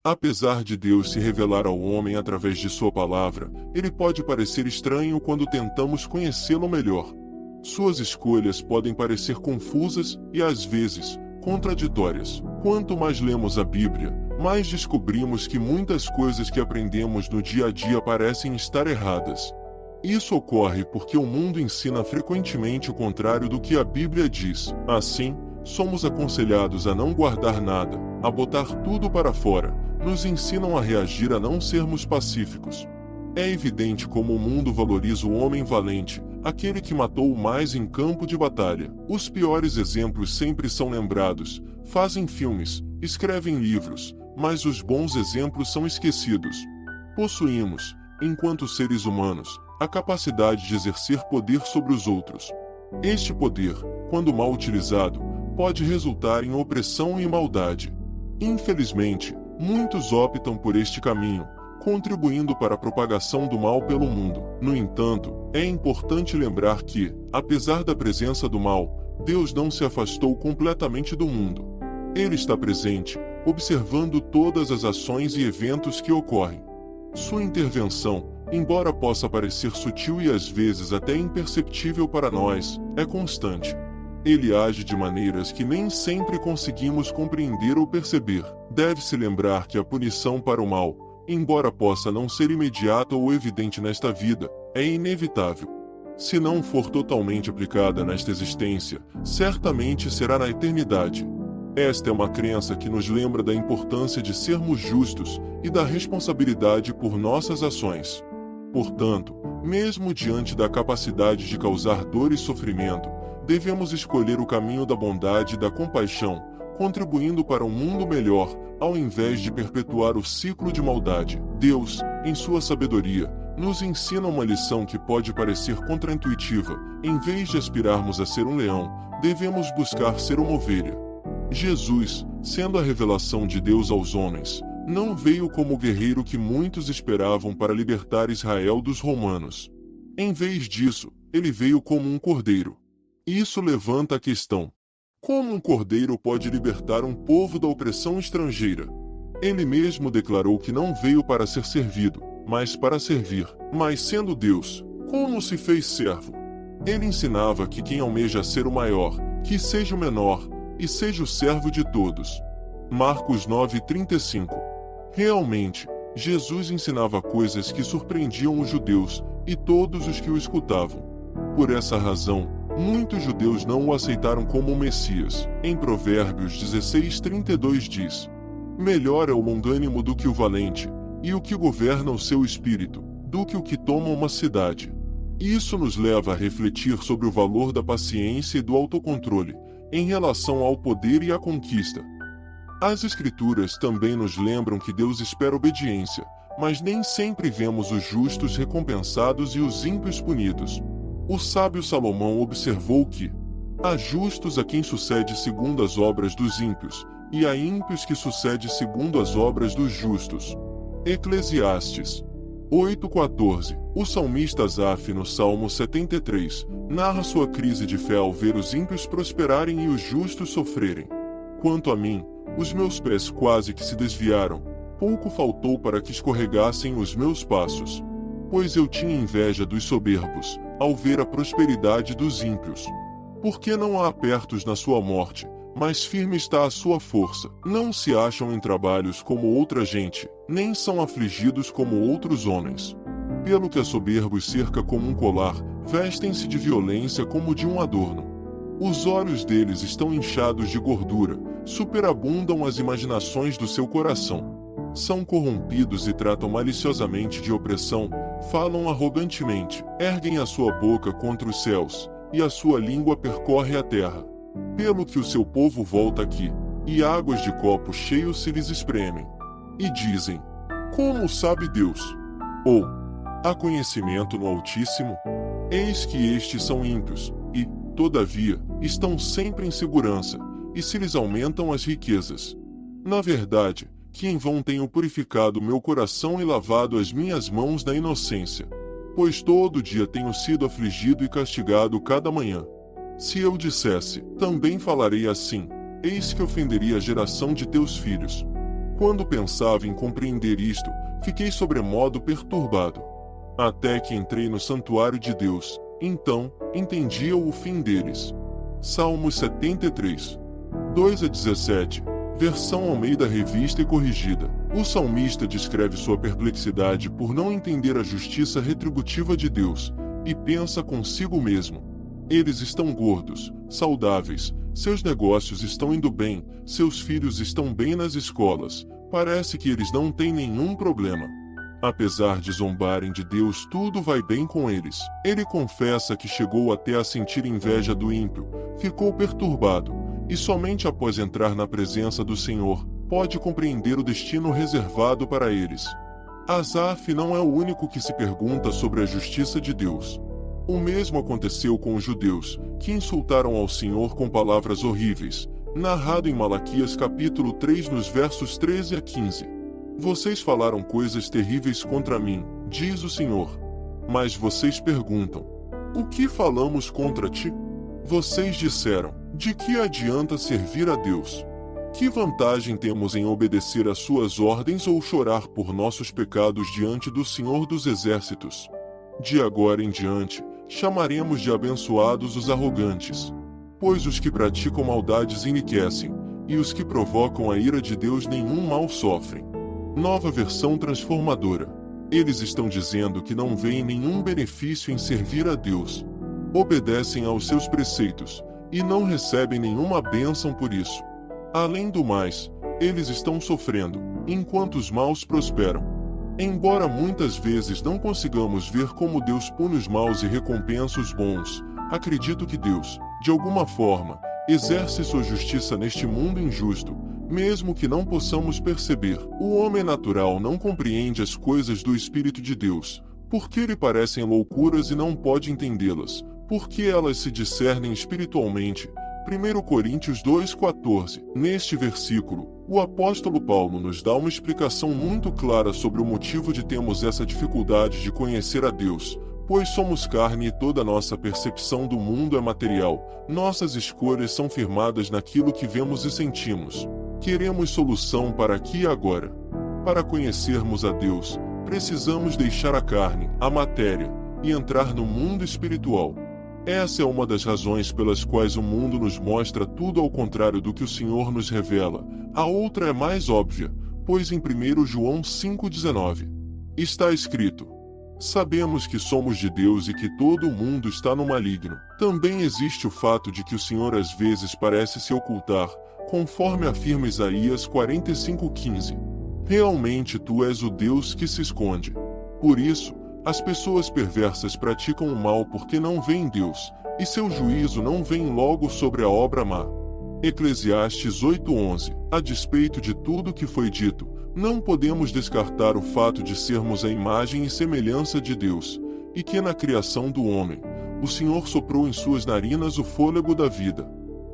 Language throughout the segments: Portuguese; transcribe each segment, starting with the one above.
Apesar de Deus se revelar ao homem através de sua palavra, ele pode parecer estranho quando tentamos conhecê-lo melhor. Suas escolhas podem parecer confusas e, às vezes, contraditórias. Quanto mais lemos a Bíblia, mais descobrimos que muitas coisas que aprendemos no dia a dia parecem estar erradas. Isso ocorre porque o mundo ensina frequentemente o contrário do que a Bíblia diz. Assim, somos aconselhados a não guardar nada, a botar tudo para fora. Nos ensinam a reagir a não sermos pacíficos. É evidente como o mundo valoriza o homem valente, aquele que matou mais em campo de batalha. Os piores exemplos sempre são lembrados, fazem filmes, escrevem livros, mas os bons exemplos são esquecidos. Possuímos, enquanto seres humanos, a capacidade de exercer poder sobre os outros. Este poder, quando mal utilizado, pode resultar em opressão e maldade. Infelizmente, muitos optam por este caminho, contribuindo para a propagação do mal pelo mundo. No entanto, é importante lembrar que, apesar da presença do mal, Deus não se afastou completamente do mundo. Ele está presente, observando todas as ações e eventos que ocorrem. Sua intervenção, embora possa parecer sutil e às vezes até imperceptível para nós, é constante. Ele age de maneiras que nem sempre conseguimos compreender ou perceber. Deve-se lembrar que a punição para o mal, embora possa não ser imediata ou evidente nesta vida, é inevitável. Se não for totalmente aplicada nesta existência, certamente será na eternidade. Esta é uma crença que nos lembra da importância de sermos justos e da responsabilidade por nossas ações. Portanto, mesmo diante da capacidade de causar dor e sofrimento, devemos escolher o caminho da bondade e da compaixão, contribuindo para um mundo melhor, ao invés de perpetuar o ciclo de maldade. Deus, em sua sabedoria, nos ensina uma lição que pode parecer contraintuitiva. Em vez de aspirarmos a ser um leão, devemos buscar ser uma ovelha. Jesus, sendo a revelação de Deus aos homens, não veio como o guerreiro que muitos esperavam para libertar Israel dos romanos. Em vez disso, ele veio como um cordeiro. Isso levanta a questão: como um cordeiro pode libertar um povo da opressão estrangeira? Ele mesmo declarou que não veio para ser servido, mas para servir. Mas sendo Deus, como se fez servo? Ele ensinava que quem almeja ser o maior, que seja o menor, e seja o servo de todos. Marcos 9:35. Realmente, Jesus ensinava coisas que surpreendiam os judeus e todos os que o escutavam. Por essa razão, muitos judeus não o aceitaram como o Messias. Em Provérbios 16:32 diz: melhor é o longânimo do que o valente, e o que governa o seu espírito, do que o que toma uma cidade. Isso nos leva a refletir sobre o valor da paciência e do autocontrole, em relação ao poder e à conquista. As Escrituras também nos lembram que Deus espera obediência, mas nem sempre vemos os justos recompensados e os ímpios punidos. O sábio Salomão observou que há justos a quem sucede segundo as obras dos ímpios, e há ímpios que sucede segundo as obras dos justos. Eclesiastes 8:14. O salmista Asaf, no Salmo 73, narra sua crise de fé ao ver os ímpios prosperarem e os justos sofrerem. Quanto a mim, os meus pés quase que se desviaram, pouco faltou para que escorregassem os meus passos. Pois eu tinha inveja dos soberbos, ao ver a prosperidade dos ímpios. Porque não há apertos na sua morte, mas firme está a sua força. Não se acham em trabalhos como outra gente, nem são afligidos como outros homens. Pelo que a soberbos cerca como um colar, vestem-se de violência como de um adorno. Os olhos deles estão inchados de gordura, superabundam as imaginações do seu coração. São corrompidos e tratam maliciosamente de opressão, falam arrogantemente, erguem a sua boca contra os céus, e a sua língua percorre a terra. Pelo que o seu povo volta aqui, e águas de copo cheio se lhes espremem. E dizem: como sabe Deus? Ou, há conhecimento no Altíssimo? Eis que estes são ímpios, e, todavia, estão sempre em segurança, e se lhes aumentam as riquezas. Na verdade, que em vão tenho purificado meu coração e lavado as minhas mãos na inocência. Pois todo dia tenho sido afligido e castigado cada manhã. Se eu dissesse, também falarei assim, eis que ofenderia a geração de teus filhos. Quando pensava em compreender isto, fiquei sobremodo perturbado. Até que entrei no santuário de Deus, então, entendia o fim deles. Salmos 73, 2-17, versão Almeida Revista e Corrigida. O salmista descreve sua perplexidade por não entender a justiça retributiva de Deus, e pensa consigo mesmo: eles estão gordos, saudáveis, seus negócios estão indo bem, seus filhos estão bem nas escolas, parece que eles não têm nenhum problema. Apesar de zombarem de Deus, tudo vai bem com eles. Ele confessa que chegou até a sentir inveja do ímpio, ficou perturbado, e somente após entrar na presença do Senhor, pode compreender o destino reservado para eles. Asaf não é o único que se pergunta sobre a justiça de Deus. O mesmo aconteceu com os judeus, que insultaram ao Senhor com palavras horríveis, narrado em Malaquias capítulo 3 nos versos 13-15. Vocês falaram coisas terríveis contra mim, diz o Senhor. Mas vocês perguntam: o que falamos contra ti? Vocês disseram: de que adianta servir a Deus? Que vantagem temos em obedecer às suas ordens ou chorar por nossos pecados diante do Senhor dos Exércitos? De agora em diante, chamaremos de abençoados os arrogantes. Pois os que praticam maldades enriquecem, e os que provocam a ira de Deus nenhum mal sofrem. Nova versão transformadora. Eles estão dizendo que não veem nenhum benefício em servir a Deus. Obedecem aos seus preceitos, e não recebem nenhuma bênção por isso. Além do mais, eles estão sofrendo, enquanto os maus prosperam. Embora muitas vezes não consigamos ver como Deus pune os maus e recompensa os bons, acredito que Deus, de alguma forma, exerce sua justiça neste mundo injusto, mesmo que não possamos perceber. O homem natural não compreende as coisas do Espírito de Deus, porque lhe parecem loucuras e não pode entendê-las, porque elas se discernem espiritualmente. 1 Coríntios 2,14. Neste versículo, o apóstolo Paulo nos dá uma explicação muito clara sobre o motivo de termos essa dificuldade de conhecer a Deus, pois somos carne e toda nossa percepção do mundo é material, nossas escolhas são firmadas naquilo que vemos e sentimos. Queremos solução para aqui e agora. Para conhecermos a Deus, precisamos deixar a carne, a matéria, e entrar no mundo espiritual. Essa é uma das razões pelas quais o mundo nos mostra tudo ao contrário do que o Senhor nos revela. A outra é mais óbvia, pois em 1 João 5,19 está escrito: sabemos que somos de Deus e que todo o mundo está no maligno. Também existe o fato de que o Senhor às vezes parece se ocultar, conforme afirma Isaías 45,15. Realmente tu és o Deus que se esconde. Por isso, as pessoas perversas praticam o mal porque não veem Deus, e seu juízo não vem logo sobre a obra má. Eclesiastes 8,11. A despeito de tudo que foi dito, não podemos descartar o fato de sermos a imagem e semelhança de Deus, e que na criação do homem, o Senhor soprou em suas narinas o fôlego da vida.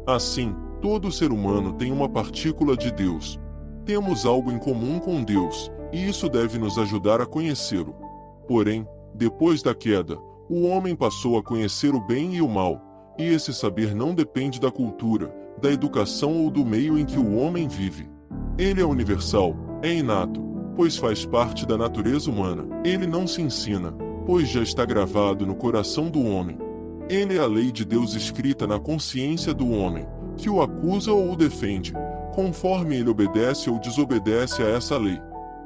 Assim, todo ser humano tem uma partícula de Deus. Temos algo em comum com Deus, e isso deve nos ajudar a conhecê-lo. Porém, depois da queda, o homem passou a conhecer o bem e o mal, e esse saber não depende da cultura, da educação ou do meio em que o homem vive. Ele é universal, é inato, pois faz parte da natureza humana. Ele não se ensina, pois já está gravado no coração do homem. Ele é a lei de Deus escrita na consciência do homem, que o acusa ou o defende, conforme ele obedece ou desobedece a essa lei.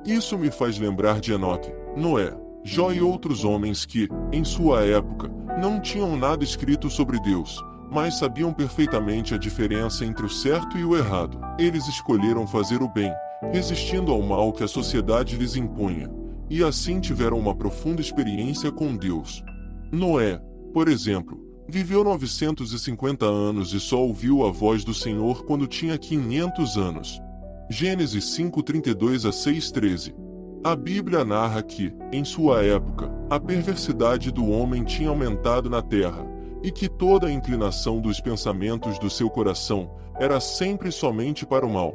Isso me faz lembrar de Enoque, Noé, Jó e outros homens que, em sua época, não tinham nada escrito sobre Deus, mas sabiam perfeitamente a diferença entre o certo e o errado. Eles escolheram fazer o bem, resistindo ao mal que a sociedade lhes impunha, e assim tiveram uma profunda experiência com Deus. Noé, por exemplo, viveu 950 anos e só ouviu a voz do Senhor quando tinha 500 anos. Gênesis 5:32-6:13. A Bíblia narra que, em sua época, a perversidade do homem tinha aumentado na terra, e que toda a inclinação dos pensamentos do seu coração era sempre somente para o mal.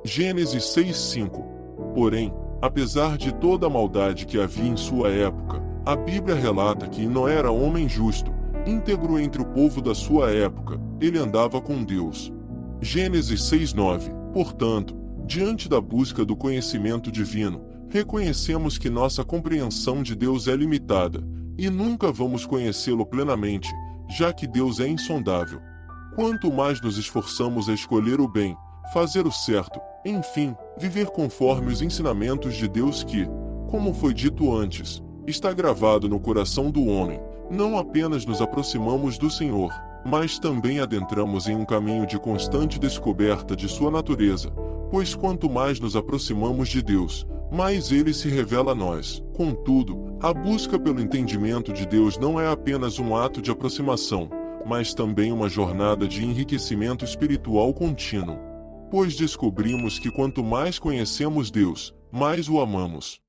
Gênesis 6:5. Porém, apesar de toda a maldade que havia em sua época, a Bíblia relata que Noé era homem justo, íntegro entre o povo da sua época, ele andava com Deus. Gênesis 6:9. Portanto, Diante da busca do conhecimento divino, reconhecemos que nossa compreensão de Deus é limitada, e nunca vamos conhecê-lo plenamente, já que Deus é insondável. Quanto mais nos esforçamos a escolher o bem, fazer o certo, enfim, viver conforme os ensinamentos de Deus que, como foi dito antes, está gravado no coração do homem, não apenas nos aproximamos do Senhor, mas também adentramos em um caminho de constante descoberta de sua natureza, pois quanto mais nos aproximamos de Deus, mais ele se revela a nós. Contudo, a busca pelo entendimento de Deus não é apenas um ato de aproximação, mas também uma jornada de enriquecimento espiritual contínuo. Pois descobrimos que quanto mais conhecemos Deus, mais o amamos.